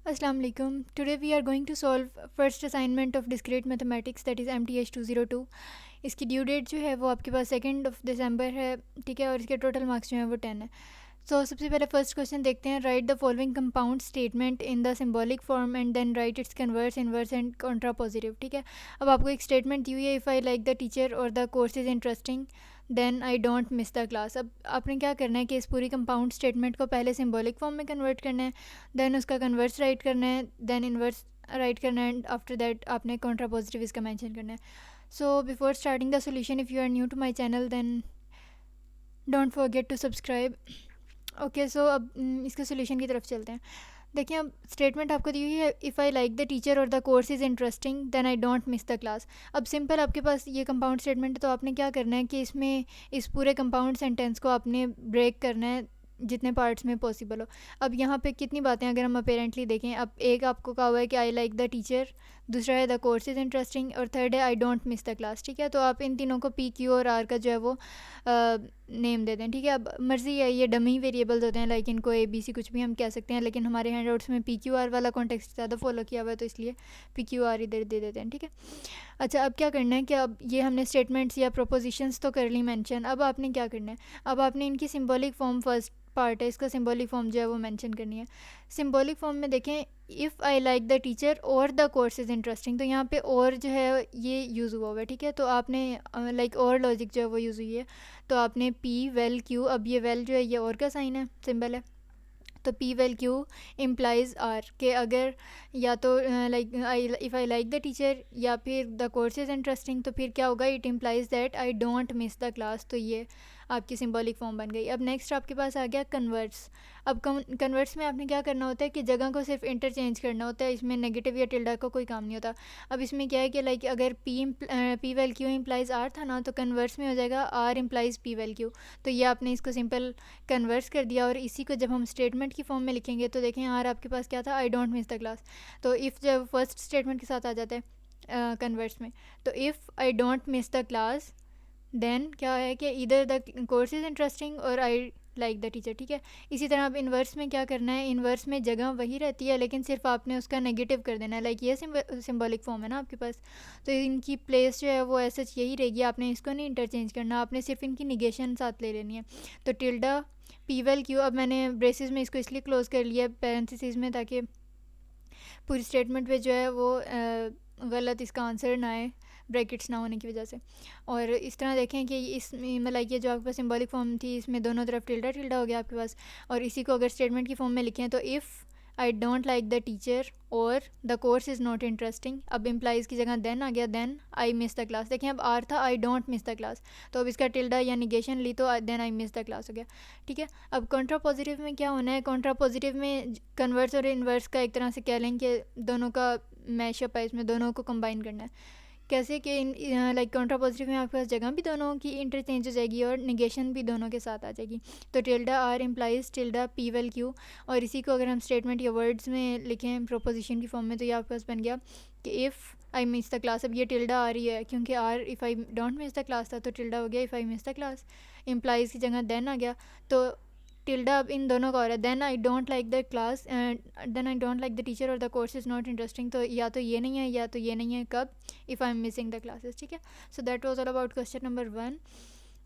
Assalamu alaikum. Today we are going to solve first assignment of discrete mathematics, that is MTH 202. इसकी due date जो है वो आपके पास 2 दिसंबर है, ठीक है, और इसके टोटल मार्क्स जो हैं वो 10 है। सबसे पहले फर्स्ट क्वेश्चन देखते हैं। Write the following compound statement in the symbolic form and then write its converse, inverse and contrapositive, ठीक है। अब आपको एक स्टेटमेंट दी हुई है, if I like the teacher और the course is interesting then I don't miss the class. अब आपने क्या करना है कि इस पूरी कंपाउंड स्टेटमेंट को पहले सिंबॉलिक फॉर्म में कन्वर्ट करना है, देन उसका कन्वर्स राइट करना है, देन इन्वर्स राइट करना है, एंड आफ्टर दैट आपने कॉन्ट्रा पॉजिटिव इसका मेंशन करना है। So before starting the solution, if you are new to my channel then don't forget to subscribe. Okay, so अब इसके सोल्यूशन की तरफ चलते हैं। देखिए, अब स्टेटमेंट आपको दी हुई है, if I like the teacher और the course is interesting then I don't miss the class. अब सिंपल आपके पास ये कंपाउंड स्टेटमेंट है, तो आपने क्या करना है कि इसमें इस पूरे कंपाउंड सेंटेंस को आपने ब्रेक करना है जितने पार्ट्स में पॉसिबल हो। अब यहाँ पे कितनी बातें अगर हम अपेरेंटली देखें, अब एक आपको कहा हुआ है कि आई लाइक द टीचर, दूसरा है द कोर्स इज़ इंटरेस्टिंग, और थर्ड है आई डोंट मिस द क्लास, ठीक है। तो आप इन तीनों को पी क्यू और आर का जो है वो नेम दे दें, ठीक है। अब मर्ज़ी है, ये डमी वेरिएबल्स होते हैं, लाइक इनको ए बी सी कुछ भी हम कह सकते हैं, लेकिन हमारे हैंडआउट्स में पी क्यू आर वाला कॉन्टेक्स्ट ज़्यादा फॉलो किया हुआ है, तो इसलिए पी क्यू आर इधर दे देते हैं, ठीक है। अच्छा, अब क्या करना है कि अब ये हमने स्टेटमेंट्स या प्रोपोजिशंस तो कर ली मेंशन। अब आपने क्या करना है, अब आपने इनकी सिंबॉलिक फॉर्म, फर्स्ट पार्ट है इसका, सिंबॉलिक फॉर्म जो है वो मेंशन करनी है। सिंबॉलिक फॉर्म में देखें, if I like the teacher और द कोर्स इज़ इंटरेस्टिंग, तो यहाँ पे और जो है ये यूज़ हुआ हुआ है, ठीक है। तो आपने लाइक और लॉजिक जो है वो यूज़ हुई है, तो आपने पी वेल क्यू, अब ये वेल जो है ये और का साइन है, सिंबल है, तो P vel Q implies R के अगर या तो like if I like the teacher या फिर द कोर्स इज़ इंटरेस्टिंग, तो फिर क्या होगा, it implies that I don't miss the class. तो ये आपकी सिंबॉलिक फॉर्म बन गई। अब नेक्स्ट आपके पास आ गया कन्वर्ट्स। अब कन्वर्ट्स में आपने क्या करना होता है कि जगह को सिर्फ इंटरचेंज करना होता है, इसमें नेगेटिव या टिल्डा का कोई काम नहीं होता। अब इसमें क्या है कि लाइक अगर P vel Q implies R था ना, तो कन्वर्ट्स में हो जाएगा R implies P vel Q. तो ये आपने इसको सिंपल कन्वर्स कर दिया, और इसी को जब हम स्टेटमेंट की फॉर्म में लिखेंगे तो देखें आर आपके पास क्या था, I don't miss the class. तो इफ़ जब फर्स्ट स्टेटमेंट के साथ आ जाता है कन्वर्ट्स में, तो if I don't miss the class then क्या है कि इधर द कोर्स इज़ इंटरेस्टिंग और आई लाइक द टीचर, ठीक है। इसी तरह अब इन्वर्स में क्या करना है, इन्वर्स में जगह वही रहती है, लेकिन सिर्फ आपने उसका नेगेटिव कर देना है। लाइक ये सिंबॉलिक फॉर्म है ना आपके पास, तो इनकी प्लेस जो है वो ऐसा यही रहेगी, आपने इसको नहीं इंटरचेंज करना, आपने सिर्फ इनकी निगेशन साथ ले लेनी है। तो टिल्डा पी वेल क्यू, अब मैंने ब्रेसिस में इसको इसलिए क्लोज कर लिया पैरेंथेसिस में, ताकि पूरी स्टेटमेंट पे जो है वो गलत इसका आंसर ना आए ब्रैकेट्स ना होने की वजह से। और इस तरह देखें कि इसमें मतलब ये जो आपके पास सिंबॉलिक फॉर्म थी, इसमें दोनों तरफ टिल्डा टिल्डा हो गया आपके पास, और इसी को अगर स्टेटमेंट की फॉर्म में लिखें तो if I don't like the teacher और the course is not interesting, अब इम्प्लाइज की जगह देन आ गया, then I miss the class. देखें, अब आर था I don't miss the class, तो अब इसका टिल्डा या निगेशन ली तो then I miss the class हो गया, ठीक है। अब कॉन्ट्रा पॉजिटिव में क्या होना है, कॉन्ट्रा पॉजिटिव में कन्वर्स और इन्वर्स का एक तरह से कह लें कि दोनों का मैशअप है, इसमें दोनों को कंबाइन करना है। कैसे कि लाइक कॉन्ट्रा पॉजिटिव में आपके पास जगह भी दोनों की इंटरचेंज हो जाएगी और निगेशन भी दोनों के साथ आ जाएगी। तो tilde R implies tilde P vel Q, और इसी को अगर हम स्टेटमेंट या वर्ड्स में लिखें प्रोपोजिशन की फॉर्म में, तो ये आपके पास बन गया कि if I miss the class. अब ये टिल्डा आ रही है क्योंकि r if I don't miss the class था, तो टिल्डा हो गया if I miss the class, implies की जगह देन आ गया, तो टिल्डा अब इन दोनों का हो रहा है, then I don't like the class, then I don't like the teacher और the course is not interesting. तो या तो ये नहीं है या तो ये नहीं है, कब, if I am missing the classes, ठीक है। So that was all about question number 1।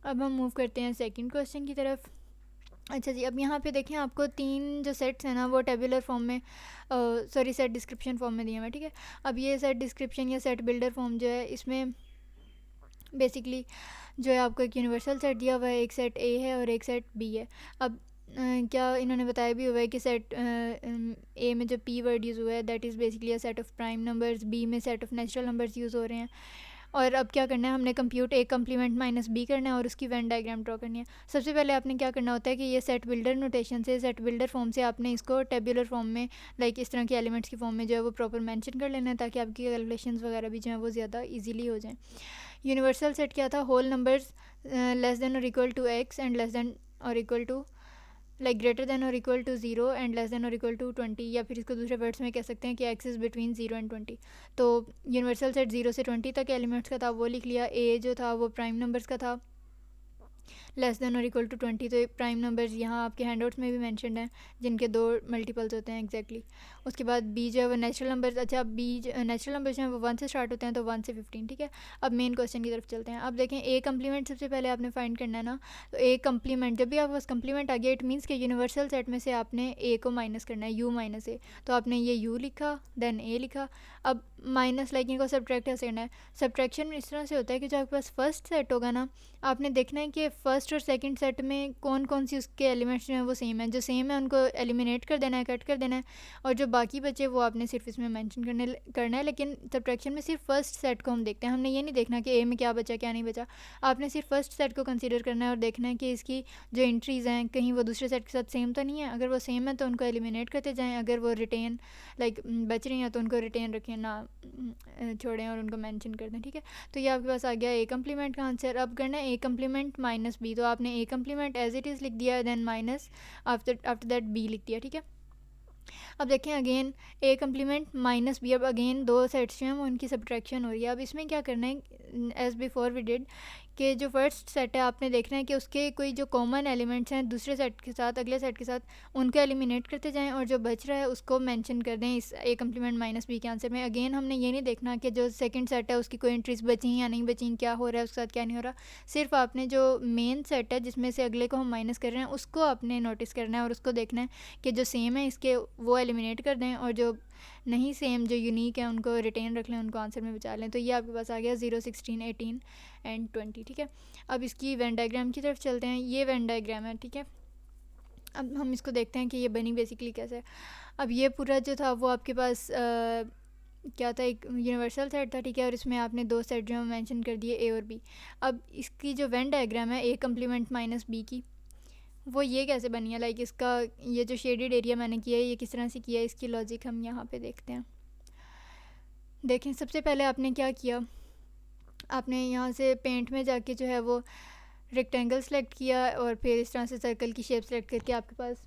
अब हम मूव करते हैं सेकंड क्वेश्चन की तरफ। अच्छा जी, अब यहाँ पे देखें, आपको 3 जो सेट्स हैं ना वो टेबुलर फॉर्म में, सॉरी सेट डिस्क्रिप्शन फॉर्म में दिए हुए हैं, ठीक है। अब ये सेट डिस्क्रिप्शन या सेट बिल्डर फॉर्म जो है, इसमें बेसिकली जो है आपको एक यूनिवर्सल सेट दिया हुआ है, एक सेट ए है और एक सेट बी है। अब क्या इन्होंने बताया भी हुआ है कि सेट ए में जो पी वर्ड यूज़ हुआ है that is basically a set of prime numbers, B में set of natural numbers use हो रहे हैं। और अब क्या करना है, हमने compute A complement minus B करना है और उसकी वेन डायग्राम ड्रॉ करनी है। सबसे पहले आपने क्या करना होता है कि ये सेट बिल्डर नोटेशन से, सेट बिल्डर फॉर्म से आपने इसको टेबुलर फॉर्म में, लाइक इस तरह के एलिमेंट्स की फॉर्म में जो है वो प्रॉपर मेंशन कर लेना है, ताकि आपकी कैलकुलेशंस वगैरह भी जो है वो ज़्यादा ईजीली हो जाएँ। यूनिवर्सल सेट क्या था, होल नंबर्स लेस देन और equal to X and less than और equal to, like greater than और equal to 0 and less than और इक्वल टू 20, या फिर इसको दूसरे वर्ड्स में कह सकते हैं कि एक्स इज़ बिटवीन 0 एंड 20। तो यूनिवर्सल सेट 0 से 20 तक एलिमेंट्स का था, वो लिख लिया। ए जो था वो प्राइम नंबर्स का था, लेस देन और इक्वल टू 20। तो प्राइम नंबर्स यहाँ आपके हैंडआउट्स में भी मेंशन्ड हैं जिनके 2 मल्टीपल्स होते हैं एग्जैक्टली। उसके बाद बी जो है वो नेचुरल नंबर्स, अच्छा बी नेचुरल नंबर्स जो हैं वो 1 से स्टार्ट होते हैं, तो 1 से 15, ठीक है। अब मेन क्वेश्चन की तरफ चलते हैं। अब देखें ए कम्प्लीमेंट सबसे पहले आपने फाइंड करना है ना। तो ए कम्प्लीमेंट, जब भी आपके पास कम्प्लीमेंट आ गया इट मीन्स कि यूनिवर्सल सेट में से आपने ए को माइनस करना है, यू माइनस ए। तो आपने ये यू लिखा देन ए लिखा। अब माइनस लाइक इनको सब्ट्रैक्ट कैसे करना है। सब्ट्रैक्शन में इस तरह से होता है कि जो आपके पास फर्स्ट सेट होगा ना, आपने देखना है कि फ़र्स्ट और सेकंड सेट में कौन कौन सी उसके एलिमेंट्स जो हैं वो सेम है। जो सेम है उनको एलिमिनेट कर देना है, कट कर देना है, और जो बाकी बचे वो आपने सिर्फ इसमें मेंशन करना है। लेकिन सब्ट्रैक्शन में सिर्फ फर्स्ट सेट को हम देखते हैं, हमने ये नहीं देखना कि ए में क्या बचा क्या नहीं बचा। आपने सिर्फ फर्स्ट सेट को कंसीडर करना है और देखना है कि इसकी जो एंट्रीज़ हैं कहीं वो दूसरे सेट के साथ सेम तो नहीं है। अगर वो सेम है तो उनको एलिमिनेट करते जाएँ, अगर वो रिटेन लाइक बच रही हैं तो उनको रिटेन रखें, ना छोड़ें और उनको मेंशन कर दें, ठीक है। तो ये आपके पास आ गया ए कम्प्लीमेंट का आंसर। अब करना है ए कम्प्लीमेंट माइनस बी, तो आपने A complement as it is लिख दिया, then minus after that B लिख दिया, ठीक है। अब देखें again A complement minus B, अब अगेन 2 सेट्स जो हैं वो उनकी सब्ट्रैक्शन हो रही है। अब इसमें क्या करना है, एज बिफोर वी डिड, कि जो फर्स्ट सेट है आपने देखना है कि उसके कोई जो कॉमन एलिमेंट्स हैं दूसरे सेट के साथ, अगले सेट के साथ, उनको एलिमिनेट करते जाएं और जो बच रहा है उसको मेंशन कर दें इस ए कम्प्लीमेंट माइनस बी के आंसर में। अगेन हमने ये नहीं देखना कि जो सेकंड सेट है उसकी कोई एंट्रीज बची या नहीं बची, क्या हो रहा है उसके साथ क्या नहीं हो रहा। सिर्फ आपने जो मेन सेट है जिसमें से अगले को हम माइनस कर रहे हैं उसको आपने नोटिस करना है और उसको देखना है कि जो सेम है इसके वो एलिमिनेट कर दें, और जो नहीं सेम जो यूनिक है उनको रिटेन रख लें, उनको आंसर में बचा लें। तो ये आपके पास आ गया 0, 16, 18 एंड 20, ठीक है। अब इसकी वेन डायग्राम की तरफ चलते हैं। ये वेन डायग्राम है, ठीक है। अब हम इसको देखते हैं कि ये बनी बेसिकली कैसे है। अब ये पूरा जो था वो आपके पास क्या था, एक यूनिवर्सल सेट था, ठीक है, और इसमें आपने 2 सेट जो है मेंशन कर दिए ए और बी। अब इसकी जो वेन डायग्राम है ए कम्प्लीमेंट माइनस बी की, वो ये कैसे बनी है, लाइक इसका ये जो शेडेड एरिया मैंने किया है ये किस तरह से किया है, इसकी लॉजिक हम यहाँ पे देखते हैं। देखें सबसे पहले आपने क्या किया, आपने यहाँ से पेंट में जाके जो है वो रेक्टेंगल सेलेक्ट किया और फिर इस तरह से सर्कल की शेप सेलेक्ट करके आपके पास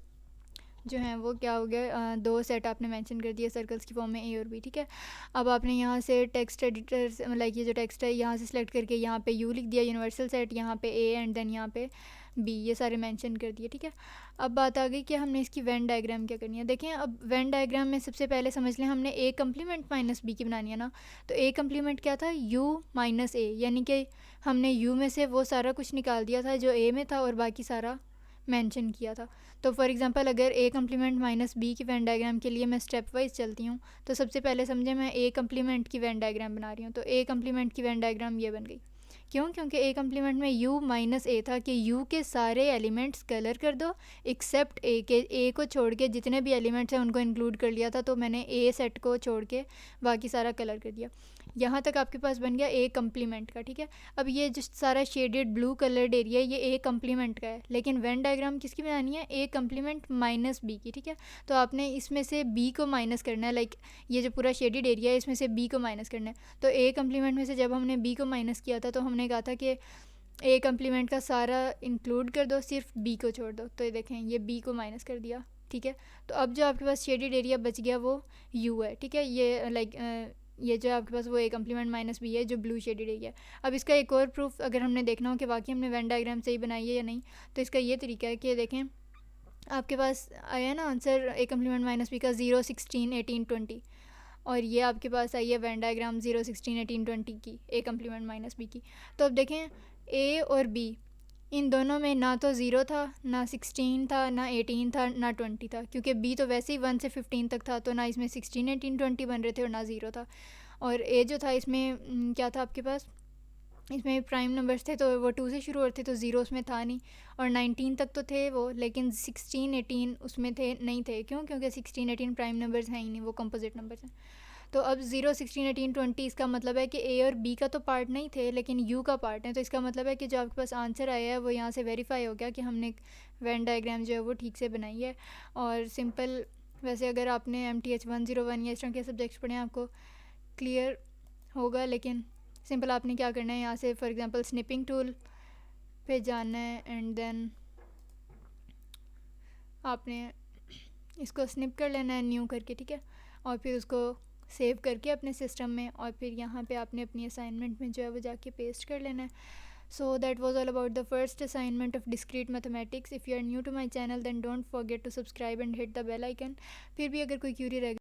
जो है वो क्या हो गया, 2 सेट आपने मेंशन कर दिए सर्कल्स की फॉर्म में ए और बी, ठीक है। अब आपने यहाँ से टेक्स्ट एडिटर लाइक ये जो टेक्स्ट है यहाँ से सिलेक्ट करके यहाँ पे यू लिख दिया यूनिवर्सल सेट, यहाँ पे ए एंड देन यहाँ पे बी, ये सारे मेंशन कर दिए, ठीक है। अब बात आ गई कि हमने इसकी वेन डायग्राम क्या करनी है। देखें अब वेन डायग्राम में सबसे पहले समझ लें हमने ए कम्प्लीमेंट माइनस बी की बनानी है ना। तो ए कम्प्लीमेंट क्या था, यू माइनस ए, यानी कि हमने यू में से वो सारा कुछ निकाल दिया था जो ए में था और बाकी सारा मेंशन किया था। तो फॉर एग्जांपल अगर ए कम्प्लीमेंट माइनस बी की वेन डायग्राम के लिए मैं स्टेप वाइज चलती हूँ, तो सबसे पहले समझे मैं ए कम्प्लीमेंट की वेन डायग्राम बना रही हूँ। तो ए कम्प्लीमेंट की वेन डायग्राम ये बन गई, क्यों, क्योंकि ए कम्प्लीमेंट में यू माइनस ए था कि यू के सारे एलिमेंट्स कलर कर दो एक्सेप्ट ए के, ए को छोड़ के जितने भी एलिमेंट्स हैं उनको इंक्लूड कर लिया था, तो मैंने ए सेट को छोड़ के बाकी सारा कलर कर दिया। यहाँ तक आपके पास बन गया ए कम्प्लीमेंट का, ठीक है। अब ये जो सारा शेडेड ब्लू कलर्ड एरिया ये ए कम्प्लीमेंट का है, लेकिन वेन डायग्राम किसकी बनानी है, ए कम्प्लीमेंट माइनस बी की, ठीक है। तो आपने इसमें से बी को माइनस करना है, लाइक ये जो पूरा शेडेड एरिया है इसमें से बी को माइनस करना है। तो ए कम्प्लीमेंट में से जब हमने बी को माइनस किया था तो हमने कहा था कि ए कम्प्लीमेंट का सारा इंक्लूड कर दो, सिर्फ बी को छोड़ दो। तो ये देखें ये बी को माइनस कर दिया, ठीक है। तो अब जो आपके पास शेडेड एरिया बच गया वो यू है, ठीक है। ये लाइक ये जो आपके पास वो ए कम्प्लीमेंट माइनस बी है जो ब्लू शेडेड एरिया है। अब इसका एक और प्रूफ अगर हमने देखना हो कि वाकई हमने वेन डायग्राम सही बनाई है या नहीं, तो इसका ये तरीका है कि देखें आपके पास आया ना answer A complement minus B का 0, 16, 18, 20, और ये आपके पास आई है वेन डायग्राम 0, 16, 18, 20 की ए कम्प्लीमेंट माइनस बी की। तो अब देखें ए और बी इन दोनों में ना तो 0 था, ना 16 था, ना 18 था, ना 20 था, क्योंकि बी तो वैसे ही 1 से 15 तक था, तो ना इसमें 16, 18, 20 बन रहे थे और ना 0 था। और ए जो था इसमें क्या था आपके पास, इसमें प्राइम नंबर्स थे तो वो 2 से शुरू होते, तो 0 उसमें था नहीं, और 19 तक तो थे वो, लेकिन 16, 18 उसमें थे नहीं थे, क्यों, क्योंकि 16, 18 प्राइम नंबर्स हैं ही नहीं, वो कंपोजिट नंबर्स हैं। तो अब 0, 16, 18, 20 इसका मतलब है कि ए और बी का तो पार्ट नहीं थे लेकिन यू का पार्ट है। तो इसका मतलब है कि जो आपके पास आंसर आया है वो यहाँ से वेरीफाई हो गया कि हमने वेन डायग्राम जो है वो ठीक से बनाई है। और सिंपल वैसे अगर आपने MTH 101 या इस तरह के सब्जेक्ट्स पढ़े हैं आपको क्लियर होगा, लेकिन सिंपल आपने क्या करना है, यहाँ से फॉर एग्जांपल स्निपिंग टूल पे जाना है एंड देन आपने इसको स्निप कर लेना है न्यू करके, ठीक है, और फिर उसको सेव करके अपने सिस्टम में, और फिर यहाँ पे आपने अपनी असाइनमेंट में जो है वो जाके पेस्ट कर लेना है। So that was all about the first assignment of discrete mathematics. If you are new to my channel then don't forget to subscribe and hit the bell icon. फिर भी अगर कोई क्यूरी रह